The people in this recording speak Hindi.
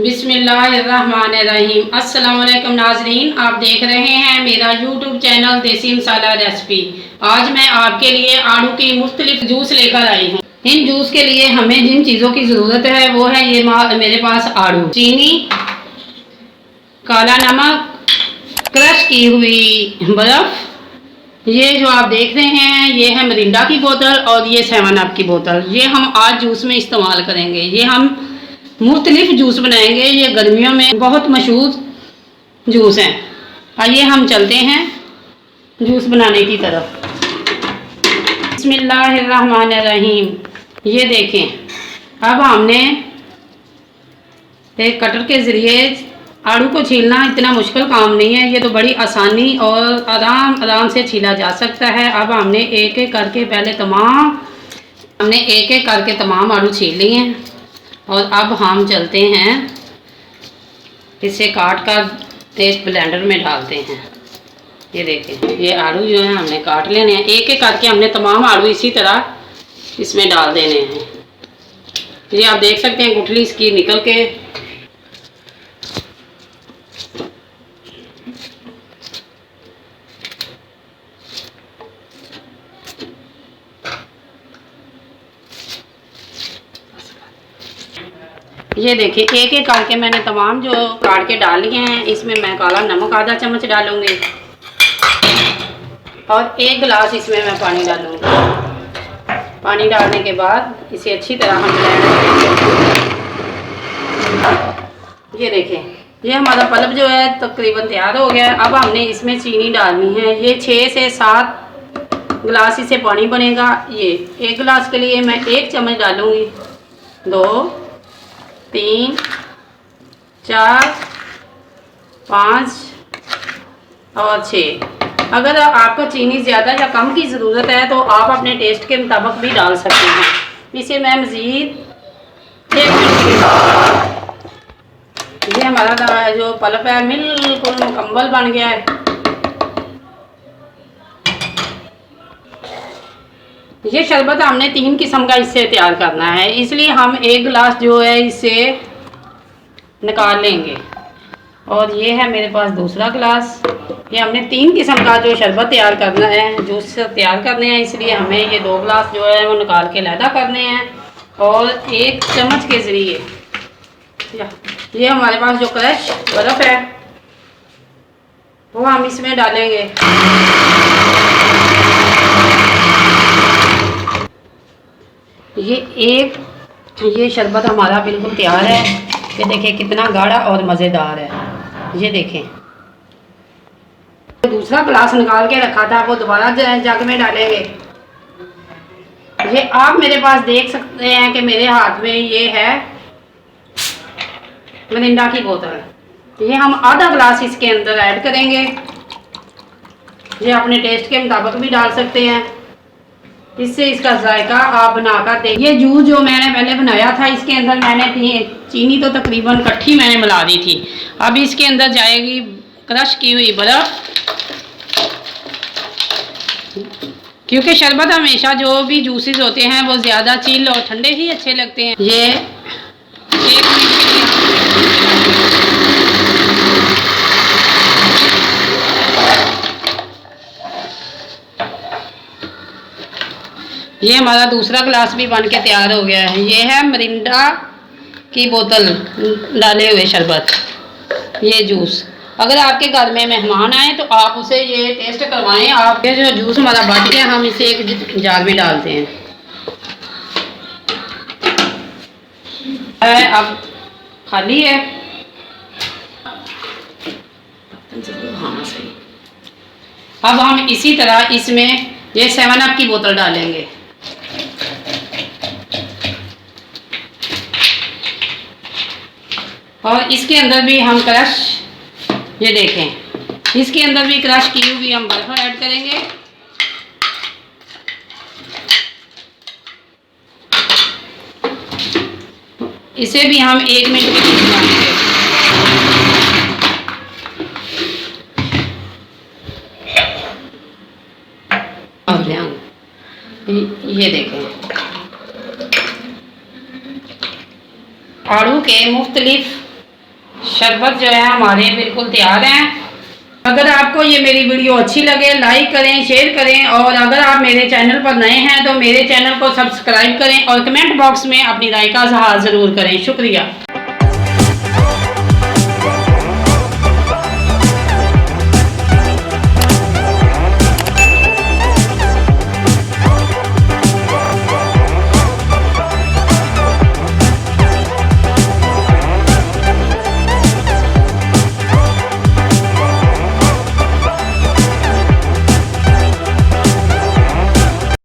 बिस्मिल्लाहिर्रहमानिर्रहीम। अस्सलाम वालेकुम नाजरीन, आप देख रहे हैं मेरा यूट्यूब चैनल देसी मसाला रेसिपी। आज मैं आपके लिए आड़ू की मुख्तलिफ जूस लेकर आई हूँ। इन जूस के लिए हमें जिन चीज़ों की ज़रूरत है वो है ये मेरे पास आड़ू, चीनी, काला नमक, क्रश की हुई बर्फ़, ये जो आप देख रहे हैं ये है मिरिंडा की बोतल और ये 7 अप की बोतल। ये हम आज जूस में इस्तेमाल करेंगे। ये हम मुख्तलिफ जूस बनाएंगे। ये गर्मियों में बहुत मशहूर जूस हैं। आइए हम चलते हैं जूस बनाने की तरफ। बिस्मिल्लाहिर्रहमानिर्रहीम। ये देखें, अब हमने एक कटर के ज़रिए आड़ू को छीलना इतना मुश्किल काम नहीं है। ये तो बड़ी आसानी और आराम से छीला जा सकता है। अब हमने एक एक करके तमाम आड़ू छील लिए हैं और अब हम चलते हैं इसे काट कर एक ब्लेंडर में डालते हैं। ये देखें, ये आड़ू जो है हमने काट लेने हैं। एक एक करके हमने तमाम आड़ू इसी तरह इसमें डाल देने हैं। ये आप देख सकते हैं गुठली इसकी निकल के ये देखिए एक एक करके मैंने तमाम जो काट के डाल लिए हैं। इसमें मैं काला नमक आधा चम्मच डालूंगी और 1 गिलास इसमें मैं पानी डालूंगी। पानी डालने के बाद इसे अच्छी तरह हम ये देखें, ये हमारा पल्प जो है तकरीबन तैयार हो गया है। अब हमने इसमें चीनी डालनी है। ये 6 से 7 गिलास इसे पानी बनेगा। ये 1 गिलास के लिए मैं 1 चम्मच डालूंगी, 2, 3, 4, 5 और 6। अगर आपको चीनी ज़्यादा या कम की ज़रूरत है तो आप अपने टेस्ट के मुताबिक भी डाल सकते हैं। इसे मैं मज़ीद 1 मिनट, ये हमारा जो पल्प है बिल्कुल मुकम्मल बन गया है। ये शरबत हमने 3 किस्म का इससे तैयार करना है, इसलिए हम 1 गिलास जो है इससे निकाल लेंगे और ये है मेरे पास दूसरा गिलास। ये हमने 3 किस्म का जो शरबत तैयार करना है, जूस तैयार करने हैं, इसलिए हमें ये 2 गिलास जो है वो निकाल के अलहदा करने हैं। और 1 चम्मच के ज़रिए ये हमारे पास जो क्रश बर्फ़ है वो हम इसमें डालेंगे। ये शरबत हमारा बिल्कुल तैयार है। ये देखें कितना गाढ़ा और मज़ेदार है। ये देखें, दूसरा गिलास निकाल के रखा था वो दोबारा जग में डालेंगे। ये आप मेरे पास देख सकते हैं कि मेरे हाथ में ये है मिरिंडा की बोतल। ये हम आधा गिलास इसके अंदर ऐड करेंगे। ये अपने टेस्ट के मुताबिक भी डाल सकते हैं, इससे इसका जायका आप बनाकर दें। ये जूस जो मैंने पहले बनाया था इसके अंदर मैंने चीनी तो तकरीबन इकट्ठी मैंने मिला दी थी। अब इसके अंदर जाएगी क्रश की हुई बर्फ़, क्योंकit शरबत हमेशा जो भी जूसेस होते हैं वो ज़्यादा चिल और ठंडे ही अच्छे लगते हैं। ये 1 मिनट के लिए ये हमारा दूसरा गिलास भी बन के तैयार हो गया है। ये है मिरिंडा की बोतल डाले हुए शरबत, ये जूस। अगर आपके घर में मेहमान आए तो आप उसे ये टेस्ट करवाएं। आप ये जो जूस हमारा बच गया हम इसे एक जार में डालते हैं। अब खाली है। हाँ सही। अब हम इसी तरह इसमें ये 7 अप की बोतल डालेंगे। और इसके अंदर भी हम क्रश, ये देखें इसके अंदर भी क्रश की हुई हम बर्फ ऐड करेंगे। इसे भी हम 1 मिनट के लिए बनाएंगे। ये देखें आड़ू के मुख्तलिफ शरबत जो है हमारे बिल्कुल तैयार हैं। अगर आपको ये मेरी वीडियो अच्छी लगे लाइक करें, शेयर करें, और अगर आप मेरे चैनल पर नए हैं तो मेरे चैनल को सब्सक्राइब करें और कमेंट बॉक्स में अपनी राय का इज़हार ज़रूर करें। शुक्रिया।